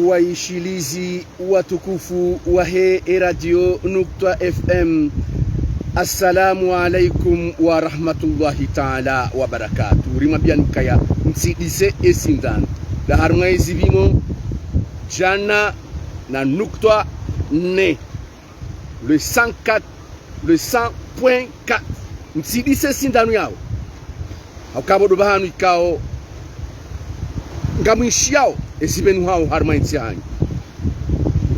waishilizi watukufu wa he radio Nukta FM, assalamu alaikum wa rahmatullahi ta'ala wa barakatuh. Rima bianukaya mtsidise esindano la harunga izivimo jana na Nukta ne le 104 le 100.4 mtsidise sindano yao akabo do bahanu ikao ngamwishiao esibenu hao harmainti hanyu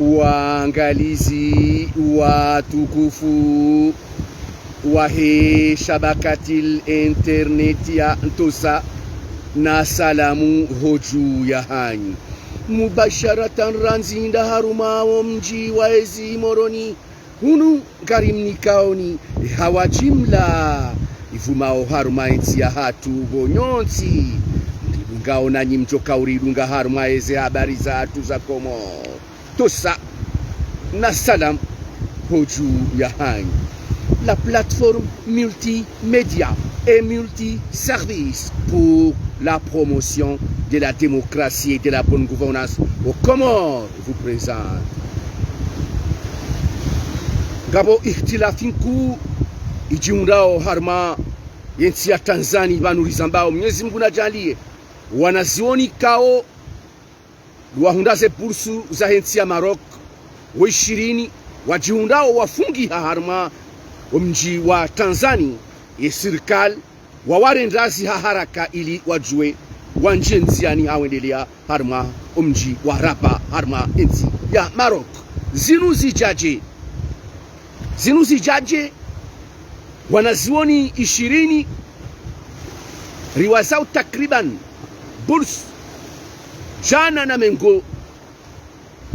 waangalizi watukufu wahe shabakatil internet ya ntosa na salamu hoju ya hanyu mubasharatan ranzinda harumao mji wa ezi moroni hunu ngarimnikaoni hawa jimla ivumao harumainti ya hatu bonyonti ngao nanyi mjoka uridunga haruma eze habari za hatu za komo tosa na salam hoju ya hanyu la plateforme multimédia et multiservice pour la promotion de la démocratie et de la bonne gouvernance au Comores vous présente gabo ihtilafinku ijiundao harma yensi ya Tanzania banurizambao Mwenyezi Mungu najalie wanazioni kao wahundaze bursu za hensi ya Maroc wa 20 wajiundao wafungi harma mji wa Tanzania ya serikali wawarendazi haraka ili wajue wanjenziani hawendelea harma mji wa Rabat harma enzi ya Maroc zinuzi jaje wanazioni 20 riwazao takriban burs jana na mengo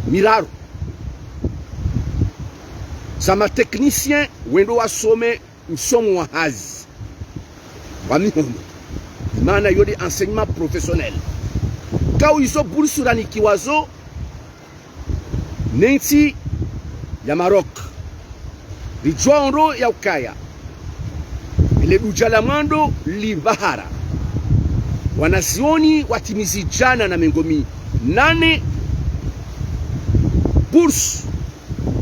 milaro sama technicien wendo wasome msomo wa hazi wa mihono maana yodi enseignement professionnel kao iso bursu rani kiwazo nenti ya Maroc rijuanro ya ukaya ile ujalamando libahara wanazioni watimizi jana na mengomi 8 burs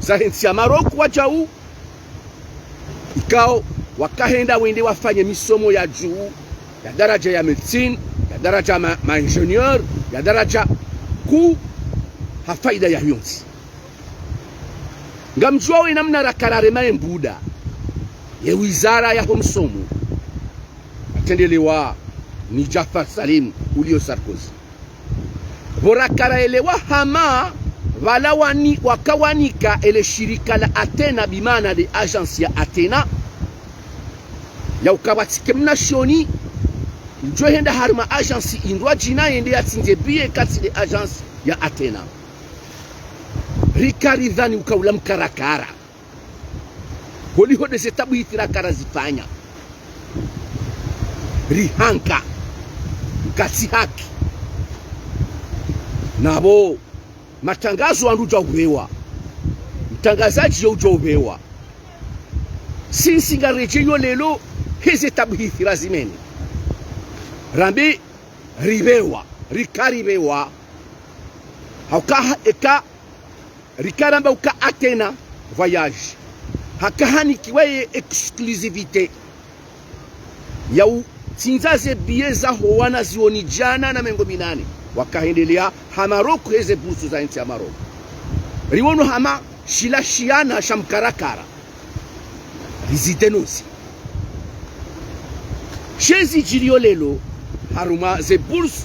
za hensi ya Maroc wajau ikao wakahenda wende wafanye misomo ya juu ya daraja ya medicine ya daraja ma ingenieur ya daraja ku hafaida ya yonsi ngamjua we namna rakarare maembuda ya wizara ya homsomo atendelewa ni Jafar Salim ulio Sarkozy borakara elewa hama walawani wakawanika ele shirika la Athena bimana de agence ya Athena ya ukawatike mnashoni njohenda harma agence indwa jina yende yatsinze biye kati de agence ya Athena rikaridhani ukawula mkarakara holiho de setabu hitirakara zifanya rihanka kati haki nabo matangazo anduja ubewa mtangazaji yo ubewa sinsi ngareje yo lelo heze tabithi lazimeni rambi ribewa rikaribewa hauka eka rikaramba uka Athena voyage hakahani kiwaye exclusivité ya tinzaze bieza howana zioni jana na mengo minane wakahendelea hamaroko heze busu za nchi ya Maroc riwono hama shilashiana shamkarakara rizidenosi shezi jilio lelo haruma ze bursu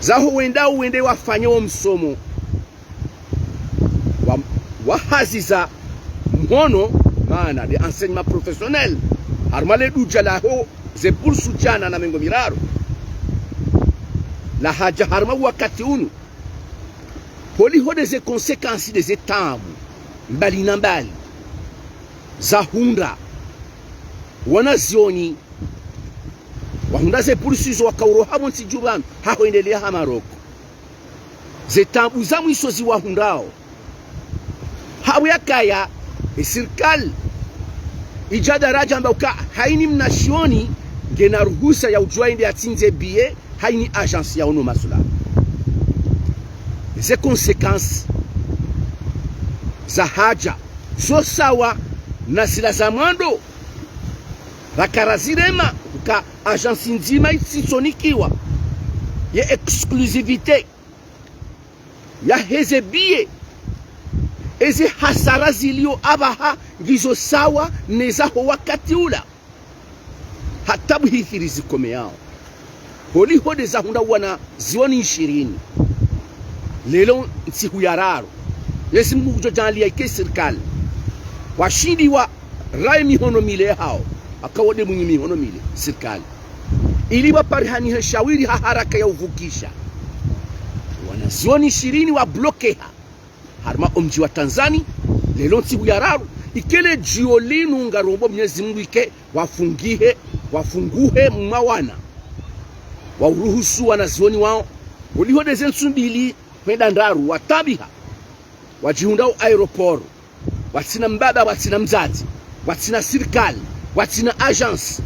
za uende wafanye wa msomo wahazi za mhono maana de enseignement professionnel haruma le dujalaho ze bursu jana na mengo miraro la haja harma wakati unu holiho de ze konsekansi de ze tamu mbali na mbali za hunda wanazioni wahunda ze bursu wakauro habo nsijubanu haho endelea ha Maroc ze tamu za mwiso zi wahundao hawe yakaya serikali ijada raja mbauka haini mnashioni gena ruhusa ya ujuainde ya tinze biye haini agence ya ono masula ze consequences za haja so sawa na zila za mwando rakarazirema ka agensi nzima isonikiwa ye exclusivité ya hezebie eze hasara zilio abaha gizo sawa nezaho wakati ula hatabu hithiri zikome yao holi hode za hunda wana zioni 20 lelo nsiku ya raro yesi mungu kujojali ya ike serikali washindi wa rai mihono mile hao akawode mwenye mihono mile serikali ili waparihani heshawiri haraka ya uvukisha wana zioni 20 wa blokeha harma omji wa Tanzania lelo nsiku ya raro ikele jiolinu ngarombo mnyezi mungu ike wafunguhe mwawana wa uruhusu wanazioni wao ulihode zensumbili kwenda ndaru watabiha wajihundao aeroport watina mbaba watina mzazi watina serikali watina agence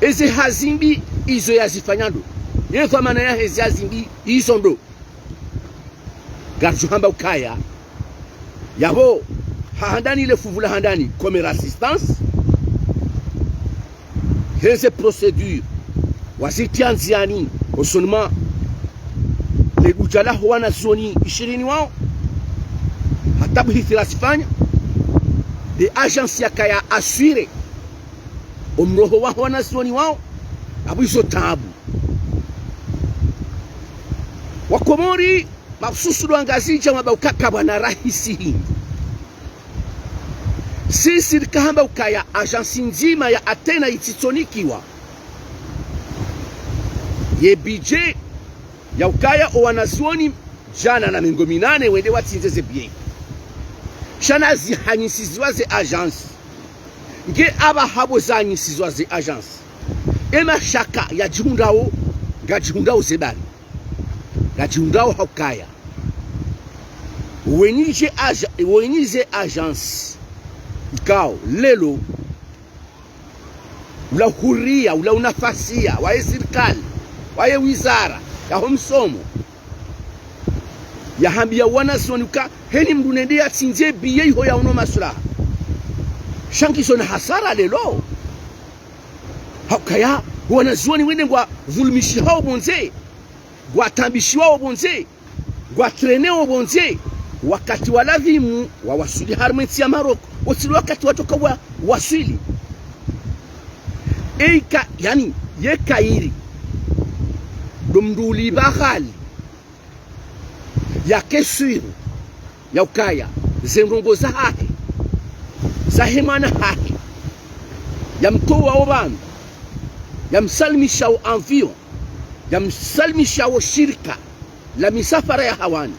eze hazimbi izo yazifanyando yezo maana ya hezi hazimbi izo ndo garju hamba ukaya yabo handani ile fuvula handani comme assistance heze procédure wazitianziani osonuma le ujala wana zoni 20 wao hatabu hithira sifanya de agence ya kaya assurer omroho wa wana zoni wao abizo tabu wakomori mabsusu dwangazija mabauka bwana rahisi hii sisi kahamba ukaya agence nzima ya Atena ititsonikiwa ye budget ya ukaya wanazuoni jana na mingo 8 wende watsinze bien shana zihanyisizwa ze agence nge aba habo zanyisizwa ze agence ema shaka ya jihundao gajihundao zebali gajihundao haukaya wenyize agence ikao lelo ula huria ula unafasia wa serikali waye wizara ya homsomo ya hambia wana sonuka heni mdunende ya tsinje biye ho ya uno masura shanki sona hasara lelo hakaya wana zoni wende ngwa dhulumishi hao bonze ngwa tambishi wao bonze ngwa trene wao bonze wakati waladhimu wa wasuli harmenti ya Maroko wasili wakati watoka wa wasili eika yani yekairi dumduli bakhali ya kesuiru ya ukaya zengongo za haki za hemana haki ya mtoa obanu ya msalmisha wa anvio ya msalmisha wa shirika la misafara ya hawani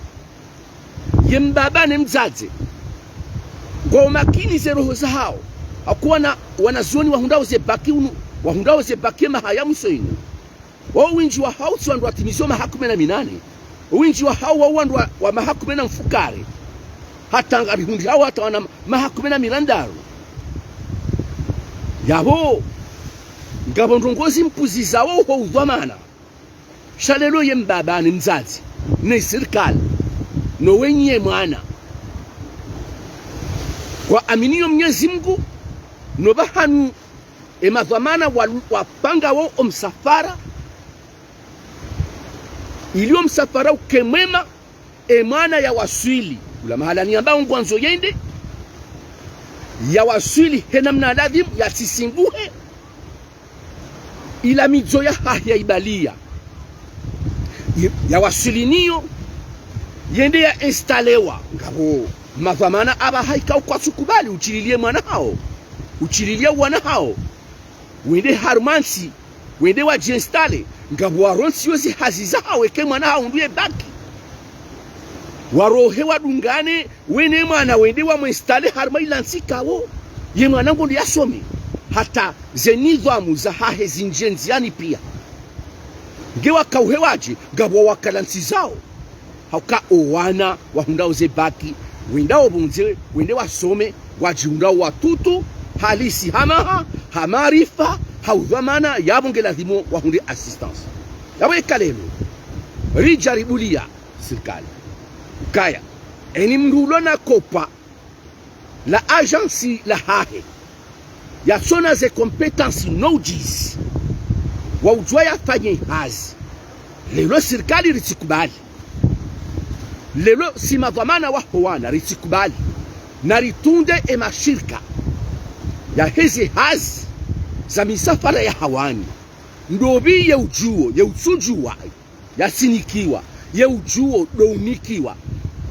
yembabane mzaze kwa makini ze roho za hao hakuwa na wanazuoni wahundao ze baki mahaya musoini wao winji wa hao wandu watimizo mahakume na 8 winji wa hao wandu wa mahakume na mfukare hata ngarihundi hao hata wana mahakume na mirandaru yabo ngabo ndongozi mpuzi zawo ho udhamana shalelo yembabane mzazi ne serikali no wenye mwana kwa aminio Mwenyezi Mungu no bahanu emadhamana wapanga wao omsafara ilio msafara ukemema emana ya waswili ula mahala ni ambao ngwanzo yende ya waswili henamna ladhim ya sisinguhe ila midzo ya hahya ibalia ya waswili niyo yende ya instalewa ngabo madhamana aba haika kwa sukubali uchililie mwana hao uchililia wana hao wende harmansi wende wa jinstale ngabo waronsi yozi haziza hao eke mwana hao ndiye baki warohe wadungane wene mwana wende wa mwinstale harma ilansi kawo ye mwana ngondi yasome hata zenidhamu za hahe zinjenziani pia ngewa kauhe waje ngabo wakalansi zao hauka owana wahundao ze baki wendao bunze wende wasome wajihundao watutu halisi hamaha hamarifa haudhamana yabonge lazimo wahunde assistance yawe kalelo rijaribulia serikali kaya eni mndulo na kopa la agency la hahe ya sona ze kompetensi nojis wa ujwa ya fanye hazi lelo serikali ritikubali lelo si madhamana wa howana ritikubali na ritunde mashirika ya hizi hazi za misafara ya hawani ndobi ya ujuo ya utsujua ya sinikiwa ya ujuo dounikiwa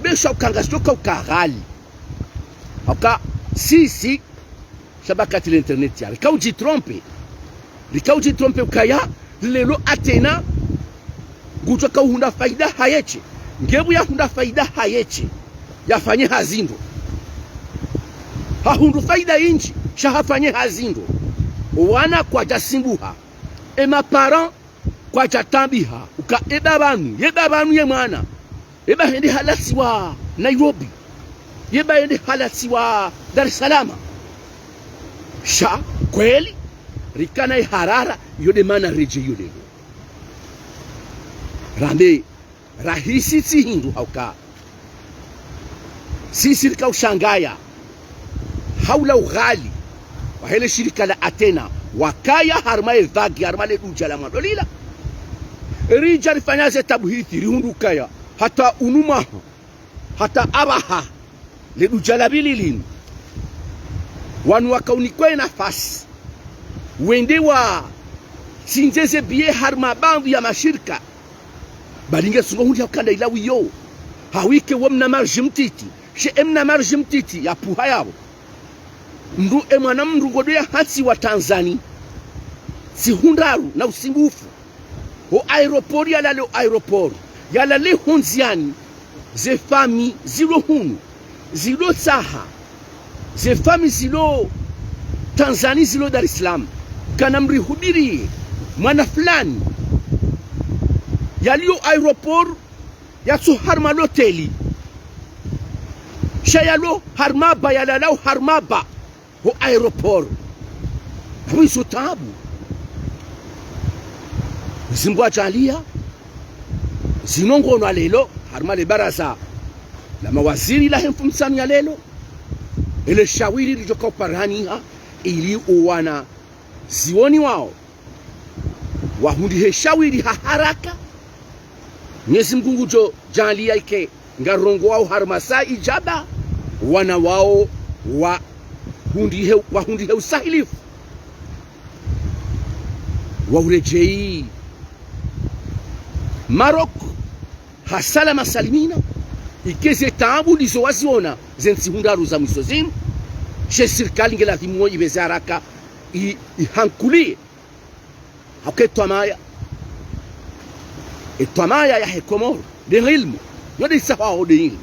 besha ukangastoka ukagali haka sisi shabakati l'internet ya rikauji trompe ukaya lelo atena gutoka hunda faida hayeche ngebu ya hunda faida hayeche yafanye hazindo hahundu faida inji shahafanye hazindo wana kwa jasimbuha ema parent kwa jatambiha uka eba banu ye mwana eba hindi halasi wa Nairobi yeba hindi halasi wa Dar es Salaam sha kweli rikana harara yode mana reje yode rambe rahisi si hindu hauka sisi rika ushangaya haula ughali wa hele shirika la Atena wakaya harma evagi harma le dujala mandolila rija rifanyaze tabuhiti rihundu kaya hata unuma hata abaha le dujala bililin wanu wakaunikwe nafasi wende wa sinzeze biye harma bandu ya mashirika balinga sungo hundi hakanda ilawi yo hawike wamna marjimtiti she emna marjimtiti ya puha yabo mru emwana mru godoya hatsi wa Tanzania si hundaru na usingufu o aeroport yala le aeroport yala le hunziani ze fami zilo hunu zilo saha ze fami zilo Tanzania zilo Dar es Salaam kana mrihubiri mwana fulani yaliyo aeroport yatsu harma loteli shayalo harmaba yalalao harmaba ho aeroport hawiso tabu zimbwa jalia zinongono lelo harma le baraza la mawaziri la hemfumsani ya lelo ile shawiri lijoka paraniha ili uwana zioni wao wahundi he shawiri haraka Mwenyezi Mungu jo jalia ike ngarongo wao harmasa ijaba wana wao wa hundi he usahilifu wa urejei Marok hasala masalimina ikeze taabu lizo waziona zensi hundaru za mwisozini she serikali ngela thimuo ibeze haraka ihankulie haketwa maya ya hekomoro de ilmu yodi sawa de ilmu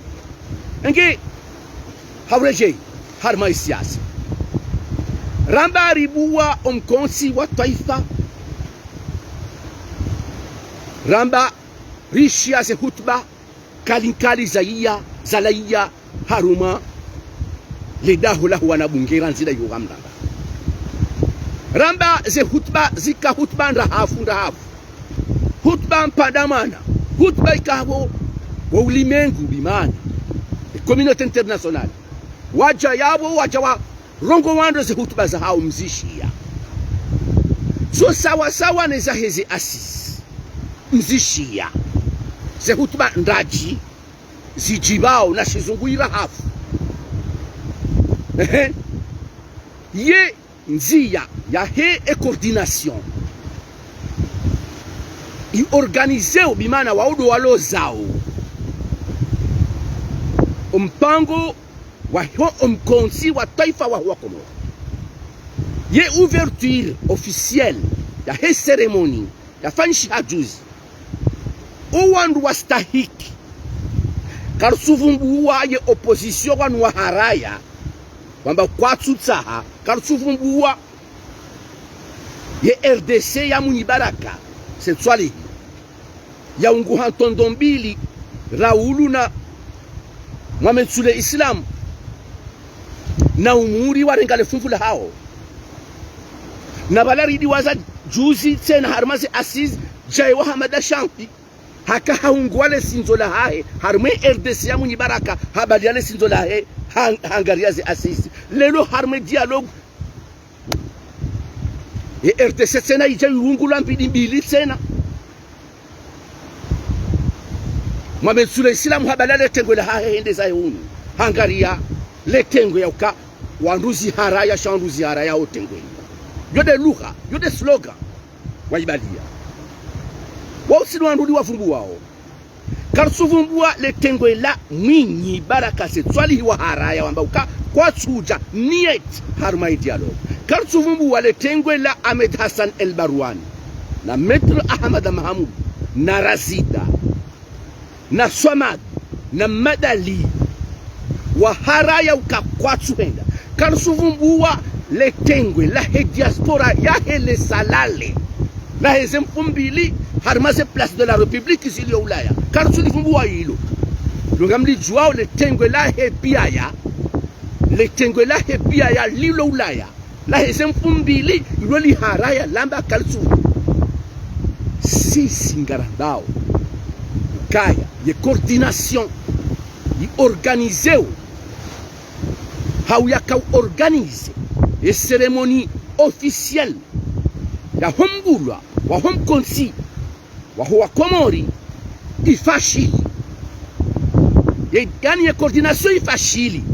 nge hawreje harma siasa ramba ribuwa omkonsi wa taifa ramba rishia se hutba kalinkali zalaiya haruma ledahu lahu wana bungira nzida yugamda ramba ze hutba zika hutba ndahafu hutba mpadamana hutba ikabo wa ulimengu bimana communauté internationale waja yabo waja wa rongo wando ze hutba za hao mzishia so sawa ne za hezi asis mzishia ze hutba ndaji zijibao na shizunguira hafu ye nzia ya he e coordination i organizeo bimana waudo walo zao mpango wa mkonsi wa taifa wa Komoro ye ouverture officielle ya he ceremony ya fanshi hajuzi uwandu wastahiki karusuvumbuwa ye opposition wanu wa haraya kwamba kwatsu tsaha karusuvumbuwa ye RDC ya Munibaraka setswali ya unguha tondombili Raulu na Mwametsule Islam na umuri warengale funfula hao na balaridi waza juzi tena harmazi asis jaiwa hamada shampi haka haungwale sinzola hae harme RDC ya mwenye baraka habadiale sinzola hae hangariaze asisi lelo harme dialogue e RDC tena ija yungula mbili tena Mohamed Sule Islam habadiale tengo la hae hende za hunu hangaria le tengo ya uka wanduzi haraya shanduzi haraya otengo yode lugha yode slogan waibadia wausidu wanduzi wafumbu wao karsuvumbua le tengo la mwinyi baraka se twali wa haraya wamba uka kwa chuja niet harma dialogue karsuvumbua le tengo la Ahmed Hassan El Barwani na Metro Ahmad Mahamud na Razida na Swamad na Madali wa haraya uka kwa chuhenda karsuvumbua le tengwe la he diaspora ya hele salale la he zempumbili harmaze place de la République zili Ulaya karsuvumbua hilo lungamli juao le tengwe la he biaya le tengwe la he biaya lilo Ulaya la he zempumbili loli haraya lamba kalsu sisi ngarandao kaya ye coordination yi organiseo hauyaka organize et cérémonie officielle ya hombulwa wa homkonsi wa huwa komori ifashili yani ya coordination ifashili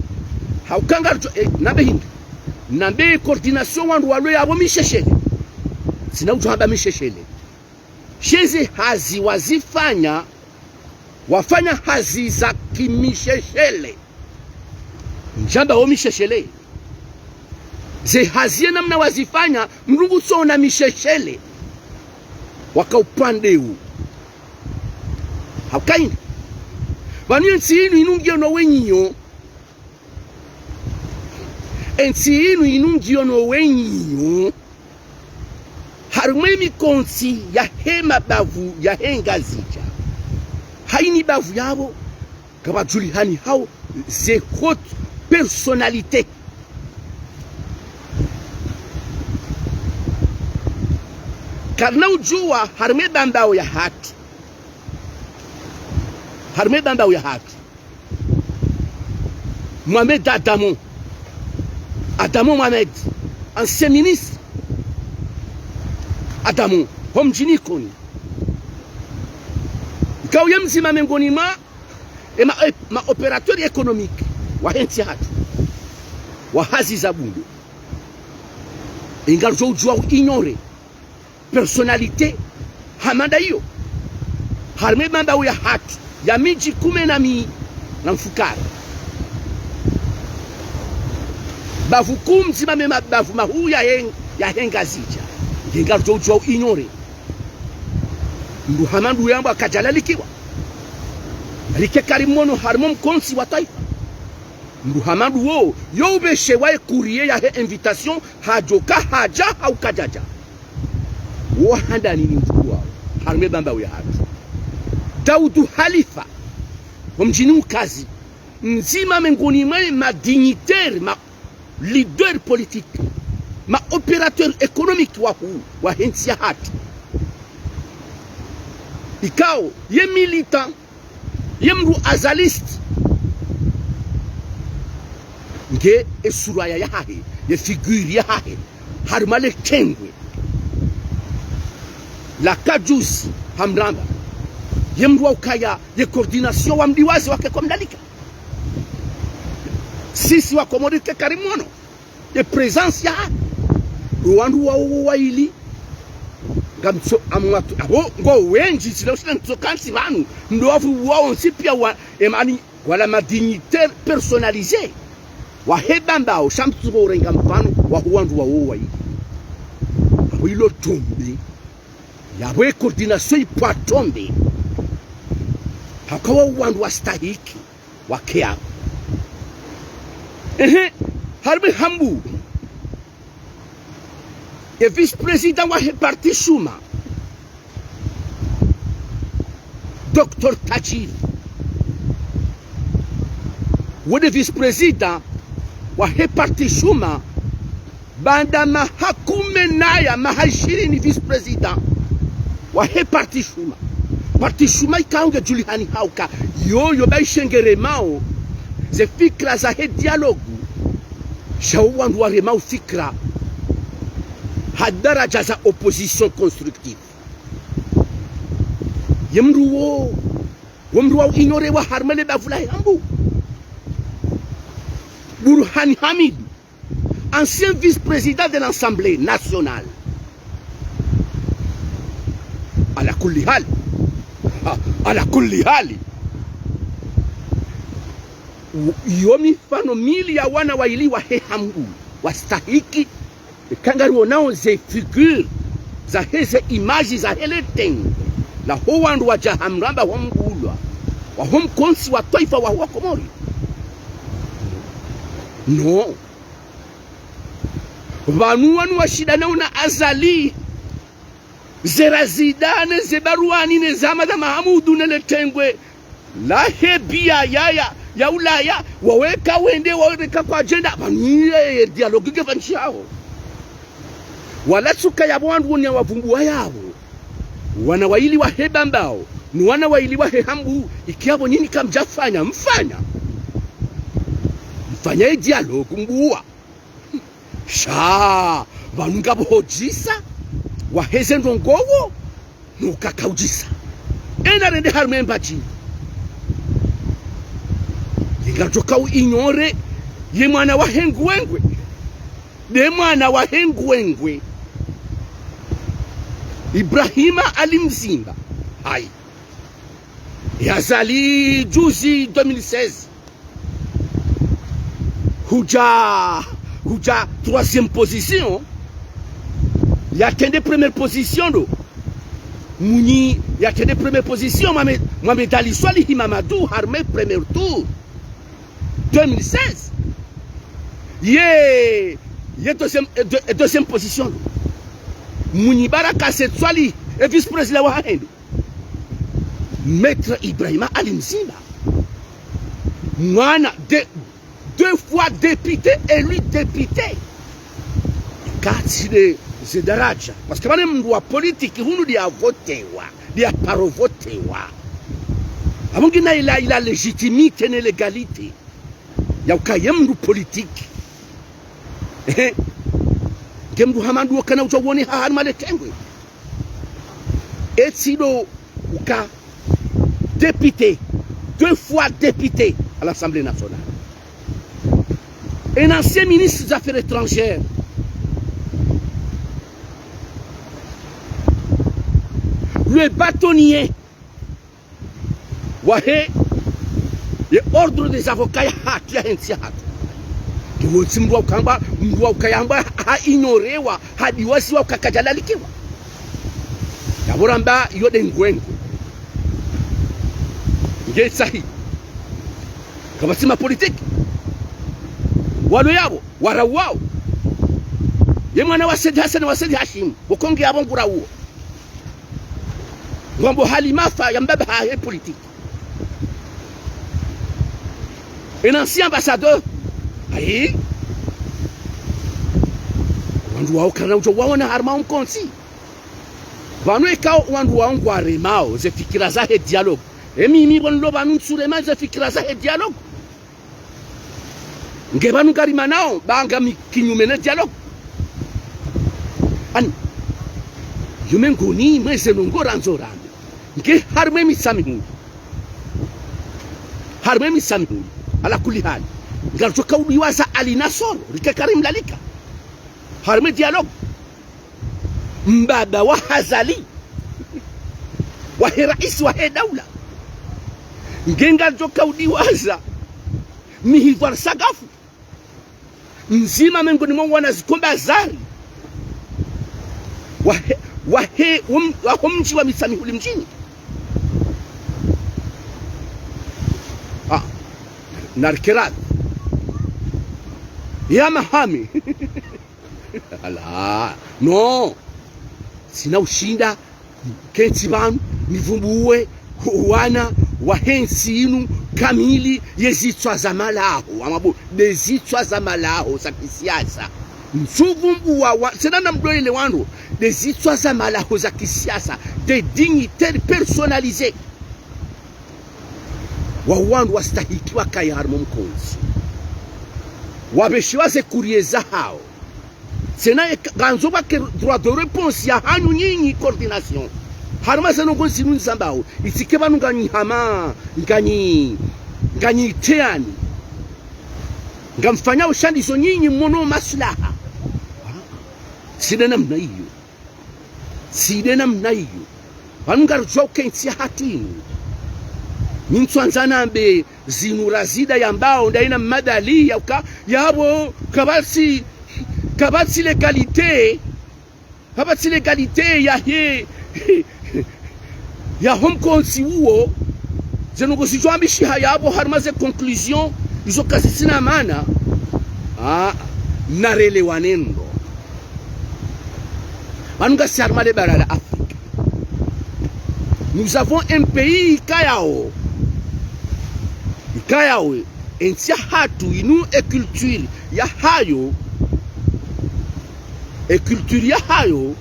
haukanga nabe hindi nabe coordination wandu walo yabo misheshele sina utu haba misheshele shezi hazi wazifanya wafanya hazi za kimisheshele njamba homisheshele ze hazie namna wazifanya mrungu sona misheshele waka upande huu haukaini wani ensi inu inungio no wenyo ensi inu inungio no wenyo harumemi konsi ya hema bavu ya hengazija haini bavu yabo kabajuli hani hao ze haute personnalité karna ujua harme bambao ya haki Mohamed Adamo Mohamed ancien ministre Adamo homjini koni kauye mzima mengoni ma opérateur économique wa henti hatu wa hazi za bundu ingaljo ujua ignore personnalité hamanda hiyo harme bambao ya haki ya miji 10 na mfukara bavu kumzima mema bavu mahu ya henga zija ngenga jojo ignore ndu hamandu yamba kajalalikiwa alike karimono harmon konsi wa taifa ndu hamandu wo yobe shewae courrier ya he invitation hajoka haja au kajaja wo handa nini mkuu harme bamba ya hatu Daudu Halifa mjini kazi nzima mengoni ma dignitaire ma leader politique ma opérateur économique wa hensi hati ikao ye militant ye mru azaliste nge esuraya ya hahe ye figure ya hahe harmale kengwe la kajusi hamramba ye mru ukaya ye coordination wa mdiwazi wake kwa mdalika sisi wa komodike karimono ye presence ya wandu wa ili ngamso amwatu abo ngo wenji silo kansi banu ndo afu wao sipia wa emani wala ma dignitaire personnalisée wa hebamba o shamtu bo renga mpano wa wandu wa ili abo ilo tombe ya we coordination ipo tombe hakawa wandu wastahiki wakea harbi hambu e vice-président wa parti Shuma Dr. Tajir wode vice-président wa parti Shuma banda mahakume naya mahashiri ni vice-président wa parti Shuma parti shuma ikaunge julihani hauka yoyo baishengere mao ze fikra za he dialogu shawu wandu ware mao fikra hadaraja za opposition constructive yemruwo wamruwa ignore wa harmele bavula hambu Burhan Hamid, ancien vice-président de l'Assemblée nationale. Ala kulli hali yomi fano mili ya wana waili wa hehambu wastahiki kangaruo nao ze figure za heze imaji za hele tengu la howandu wa jahamramba wambulwa wa homkonsi wa taifa wa wakomori. No, vanu wanu washidana una azali zerazidane zebaruani ne zama za Mahamudu nele tengwe la hebia ya Ulaya waweka wende waweka kwa agenda vaniye dialogue gevanshao wala tsuka ya wandu wonya wavumbua yabo wana waili wa hebambao ni wana waili wa hehambu ikiabo nini kamjafanya mfanya fanya dialogue mbuwa sha vanunga bohojisa waheze ndongowo nukakaujisa ena rende harumemba chini lingajoka ignore ye mwana wa hengwengwe de mwana wa hengwengwe Ibrahima alimzimba hai yazali juzi 2016 huja troisième position yatende première position do muni yatende première position Mohamed Ali Swalihi Mamadou harme premier tour 2016 ye deuxième position do muni Baraka Setswali et vice-président wa Hendu Maître Ibrahima Alimzimba mwana deux fois député, élu député. Kati de zedaraja. Parce que manem mwa politique hunu dia votewa, dia paro votewa. Amungi na ila légitimité ne légalité. Ya ukayem mdu politique. Gemdu hamandu wakana uchawoni hahan male tengwe. Etsido uka député, deux fois député à l'Assemblée nationale. Un ancien ministre des Affaires étrangères. Le bâtonnier. Wahe, le ordre des avocats ya hensiat. Kiwotsi mwa ukayamba ha ignorewa hadi wasi wa ukakajalalikiwa. Yaboramba yode ngwengu. Nge sahi. Kabasima politique. Walo yabo warawao ye mwana wa Said Hassan wa Said Hashim bokonge yabo ngura uo ngombo hali mafa ya mbaba ha politique un ancien ambassadeur ayi wandu wao kana ujo wao na harma umkonsi vanu ekao wandu wao ngware mao ze fikira za he dialogue mimi bonlo banu nsurema ze fikira za he dialogue ngebanu karima nao banga kinyume na dialogue ani yumengoni mwese nongora nzorani nge harme misamihu ala kulli hali ngarjoka udiwaza alinasoro rikakarim lalika harme dialogue mbaba wa hazali wa rais wa daula ngenga joka udiwaza mihidwar sagafu nzima mengoni mwa wanazikomba zari wahomji wa misamihuli mjini narkerat ya mahami ala no sina ushinda kenti banu nivumbuwe wana wahensi inu kamili yezitwa za malaho amabu dezitwa za malaho za kisiasa msuvumbu wa senana mdoile wandu dezitwa za malaho za kisiasa des dignitaires personnalisés wawandu wastahikiwa kaya harmo mkonzi wabeshiwa ze kurieza hao sena ganzo ba droit de réponse ya hanyu nyinyi coordination harma zeno gonsi nunzambao itike banu ganyi hama ganyi teani ngamfanya ushandizo nyinyi mmono maslaha sidena mna hiyo vanungarujwa kensi hatini nintwanzana mbe zinura zida yambao ndaina madali yabo kabasi legalité ya home konsi uo zenungo sijwambishi hayabo harmaze conclusion izo kasi sina mana narelewanendo vanunga si harmale bara la Afrique. Nous avons un pays ikayao entia hatu inu culture ya hayo culture ya hayo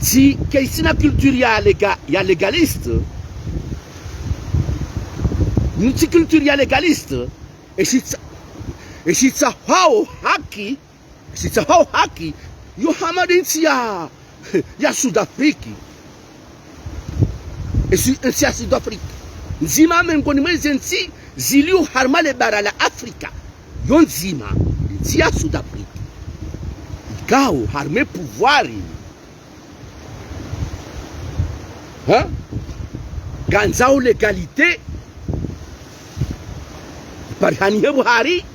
si kaisina culture ya legaliste nuti culture ya legaliste eshitsa hao haki yo hamadinsi ya Sud-Afrique ensi ya Sud-Afrique nzima mengoni mwezi ensi ziliu harmale bara la Afrika yo nzima ensi ya Sud-Afrique ikao harme pouvoiri ganzao legalité parhaniye Buhari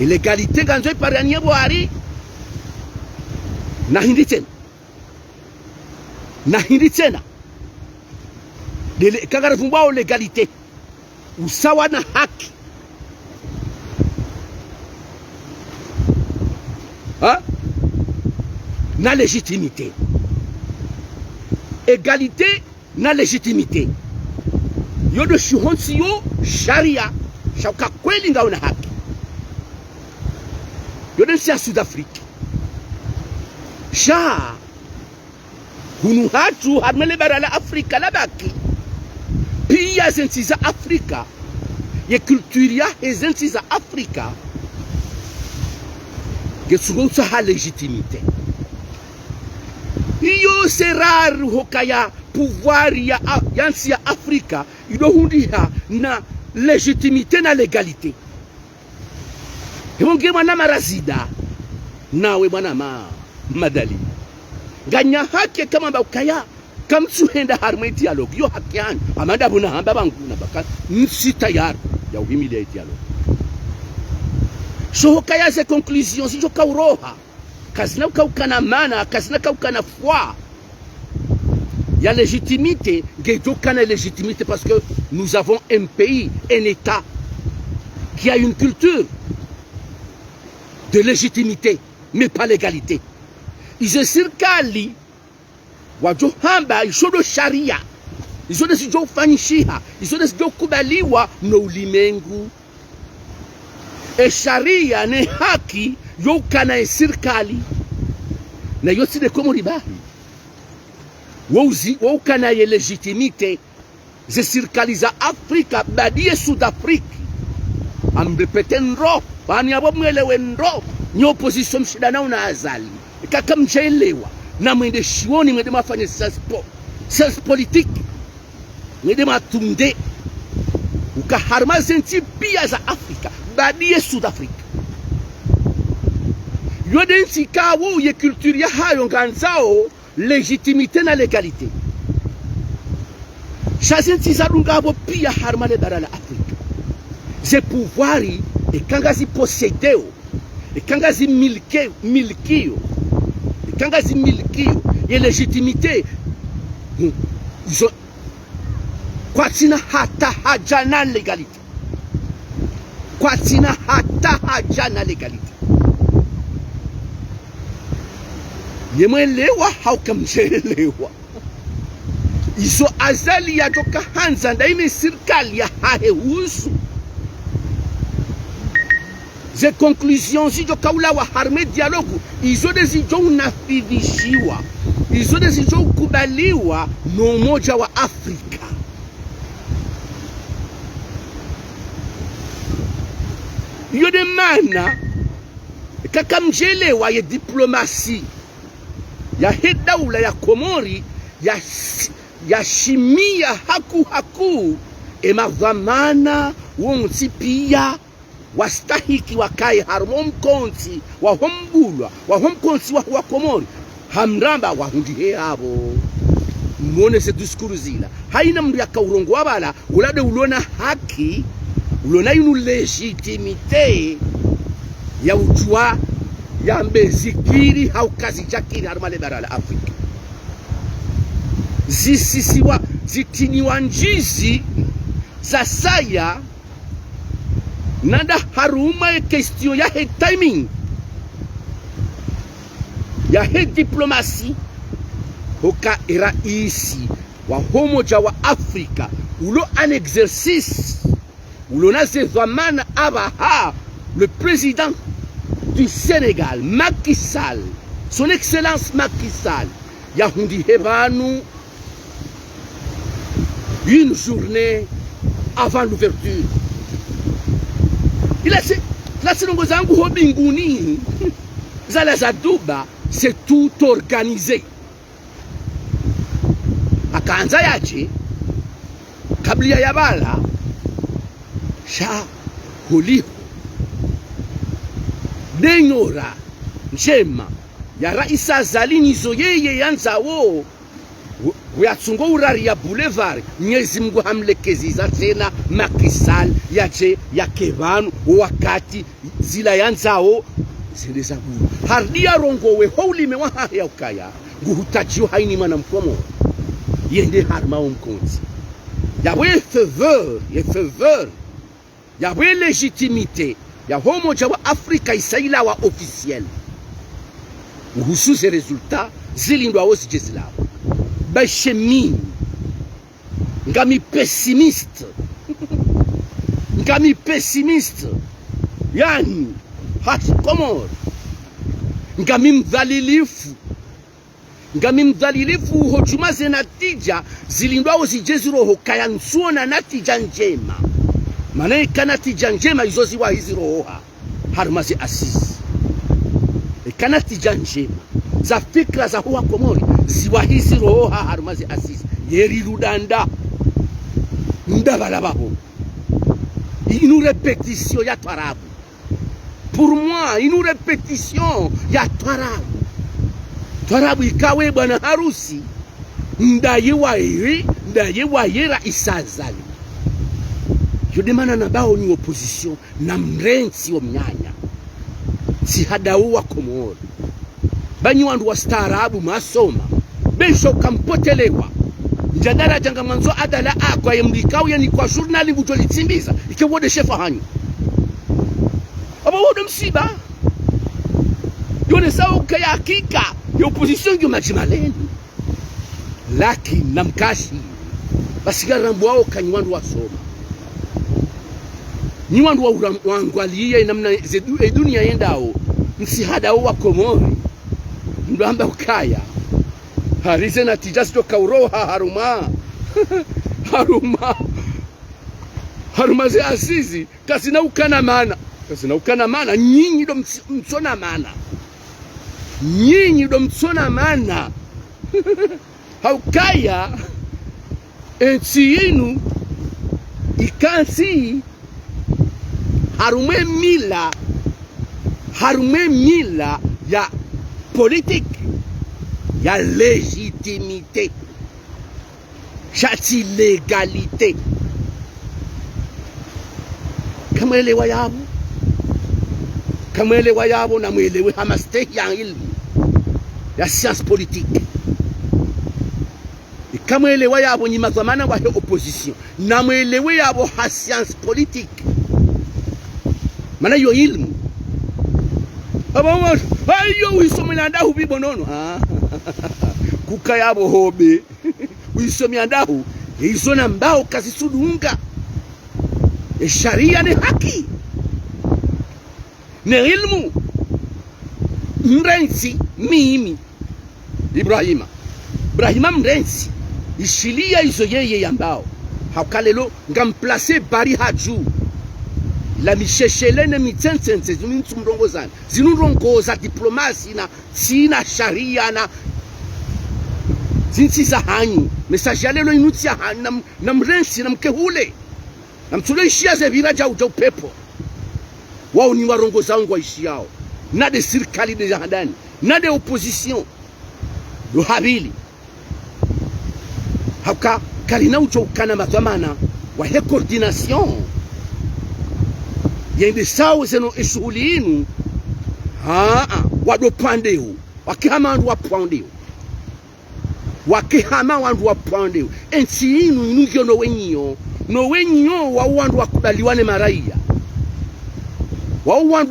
illegalité ganzo parhaniye Buhari na hindi tena kagara vumbao legalité usawa na haki na légitimité égalité na légitimité yodo shihonsi yo sharia shauka kweli ngao na haki yodo nsi ya Sud-Afrique hunu hatu harmele bara la Afrika labaki pia zensi za Afrika ye kulturia zensi za Afrika getsugo ha légitimité iyo serar hokaya pouvoir yansi ya Afrika idohundiha na légitimité na légalité honge mwana marazida nawe mwana madali ganya haki kama bakaya kamsuhenda harmeti dialogue yo haki yani amanda buna hamba banguna baka nsi tayar ya uhimile dialogue so hokaya ze conclusion si joka uroha kazina ukana mana kazina ukana foi ya légitimité ngejokana légitimité parce que nous avons un pays, un état qui a une culture de légitimité mais pas l'égalité. Izo serikali wajohamba isodo sharia izo sijo fanishiha izo sijo kubaliwa no ulimengu sharia ne haki yo kana serikali na yote de komo ribahi wo kana ye légitimité ze serikali za Afrika badie Sud-Afrique amrepete nro bani abo mwelewe nro ni opposition mshidana una azali kaka mchelewa na mwende shioni mwende mafanye science politique mwende matunde ukaharma zensi pia za Afrika badie Sud-Afrique yodensi kawo ye culture ya hayo nganzao légitimité na légalité chazensi za dungabo pia harma le bara la Afrika ze pouvoiri ekangazi possédeo ekangazi milkio ekangazi milkio ye légitimité izo kwatina hata haja na légalité kwatina hata haja na légalité yemwelewa haukamchelewa izo azali ya toka hanza ndaime serikali ya hahe usu ze conclusions zijo kaula wa harme dialogu izo zijo unafidhishiwa, izo zijo ukubaliwa na Umoja wa Afrika. Iyo de mana kakamjelewa ya diplomasi ya hedaula ya Komori ya shimia haku emadhamana wonsi pia wastahiki wakaye harmo mkonsi wa hombulwa wa homkonsi wa Komori hamramba wa hundihe abo mwone se diskuru zila haina mndu ya kaurongo wabala ulade ulona haki ulona yunu legitimite ya ujua ya mbezikiri hau kazi jakiri harumale bara la Afrika zisisiwa zitiniwa njizi za saya nanda haruma ya question ya he timing ya he diplomasi hoka iraisi wa Umoja wa Afrika ulo an exercice ulo na zedhamana abaha le président du Sénégal, Macky Sall, son excellence Macky Sall, yahundi hebanu une journée avant l'ouverture. Il a c'est là c'est ngo zangu hobinguni zala za Duba, c'est tout organisé. Akaanza yache kabla ya bala sha holiho denyora njema ya Raisa Zalini zoyeye yanzawo uyatsungo urari ya boulevard Mwenyezi Mungu hamlekeziza tena Macky Sall yache yakebanu wakati zila yanzawo zileza bulu hardia rongowe houlime wa ya ukaya nguhutajiyo haini mwana mkomo yende harma umkonzi yawe faveur yawe legitimite ya Umoja wa Afrika isaila wa officiel uhusu ze resultat zilindwa wosi jezilao bashemi ngami pessimiste yani hati Komoro ngami mdhalilifu hojumaze natija zilindwa wosi jeziro kaya nsuona natija njema maana kanatija njema izozi wa hizi roha harumasi asisi kanatija njema za fikra za huwa Komori ziwa hizi roha harumasi asisi yeri rudanda ndabala babo une répétition ya twarabu pour moi une répétition ya twarabu ikawe bwana harusi ndaye wa yera isazali yodemana na bao ni opposition na mrensi wa mnyanya si hadau wa Komoro banyi wandu wa staarabu masoma besho kampotelewa njadara janga manzo adala akwa yemlikao yani kwa journali butolitsimbiza ikewode shefa hanyu aba wodo msiba yone sawa kaya hakika ya opposition yo majimaleni lakini namkashi basigara mbwao kanywandu wa soma ni wandu wangwalia namna dunia yendao msihada wa Komori ndamba ukaya harize na tijasto kauroha haruma ze asizi kasina ukana mana nyinyi do msona mana haukaya ensi yenu ikansi harume mila ya politique ya légitimité chati légalité kamwelewa yabo na mwelewe hamaste ya ilmu ya science politique kamwelewa yabo ni mazamana wa opposition na mwelewe yabo ha science politique mana yo ilmu aba ayo wisomela ndahu bibonono kuka yabo hobe wisomya ndahu izona mbao kazisudunga sharia ni haki ne ilmu mrenzi mimi Ibrahima mrenzi ishilia izo yeye yambao hakalelo ngamplace bari haju la misheshelene mitsensense zimintu mrongozana zinunrongoza diplomasi na sina sharia na zinsi za hanyi message yalelo inuti ya hanyi na mrensi na mkehule na mtule ishia ze viraja uja upepo wao ni warongoza wangu wa ishi yao na de sirikali de jahadani na de opposition do habili hauka kalina uja ukana mathamana wa he coordination yende sawo zeno eshughuli inu wado pandeo wakihama wandu wa pandeo ensi inu inugyo no wenyo wa wandu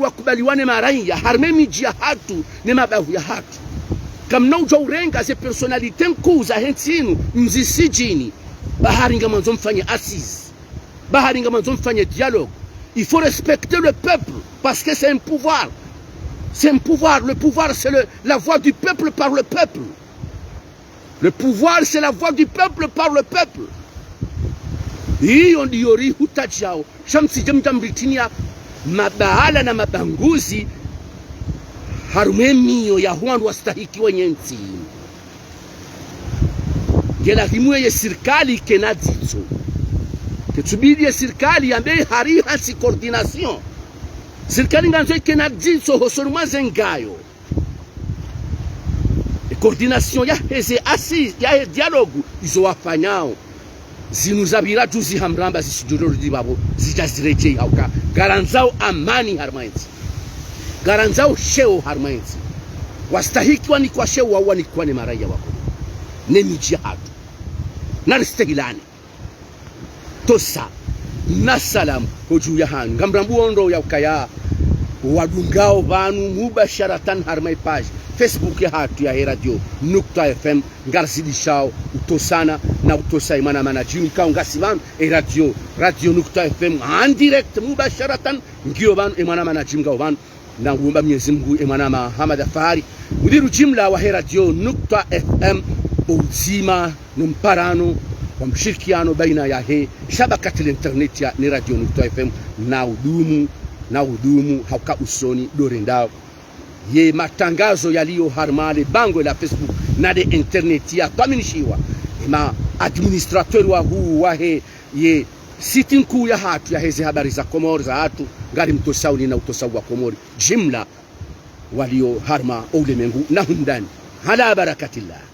wakubaliwane maraia harme miji ya hatu ne mabavu ya hatu kamna uja urenga ze personalite nkuu za hensi inu mzisijini bahari nga manzo mfanye assise bahari nga manzo mfanye dialogue. Il faut respecter le peuple parce que c'est un pouvoir. C'est un pouvoir. Le pouvoir, c'est la voix du peuple par le peuple. Le pouvoir, c'est la voix du peuple par le peuple. Hii ndi yori hutajao. Shamsi jamjambritinia mabahala na mabanguzi harumemio ya huandu wastahiki wenyenzi. Gela himwe ye sirkali kenadzitso. Tubidi ya sirikali ambaye hari hasi coordination. Sirikali nganzo ikenadzitso hosoruma zengayo. Coordination ya heze assise ya dialogue izo wafanyao. Zinuzabira tuzi hamramba zisijuroro dibabo zijazireje hauka. Garanzao amani harmainzi. Garanzao sheo harmainzi. Wastahiki wani kwa sheo wa wani kwa ni maraia wako. Nemi jihadu. Naristehilani. Tosa na salamu hoju ya hanu ngamrambu ondo ya ukaya wadungao vanu mubasharatan harmai page Facebook ya hatu ya Radio Nukta FM ngarzidishao utosana na utosa imana manajimi kao ngasi vanu Radio Nukta FM en direct mubasharatan ngio vanu imana manajimi kao vanu na uumba Mwenyezi Mungu imana Muhammad Afari mudiru jimla wa Radio Nukta FM uzima numparano kwa mshirikiano baina ya shabakati la internet ya ni Radio Nukta FM na udumu hauka usoni dorendao ye matangazo yaliyo harmale bango la Facebook na de internet ya twaminishiwa ma administrateur wa huu wa ye siti nkuu ya hatu ya hezi habari za Komori za hatu ngari mtosauni na utosawu wa Komori jimla walio harma ulimwengu na hundani hala barakatillah.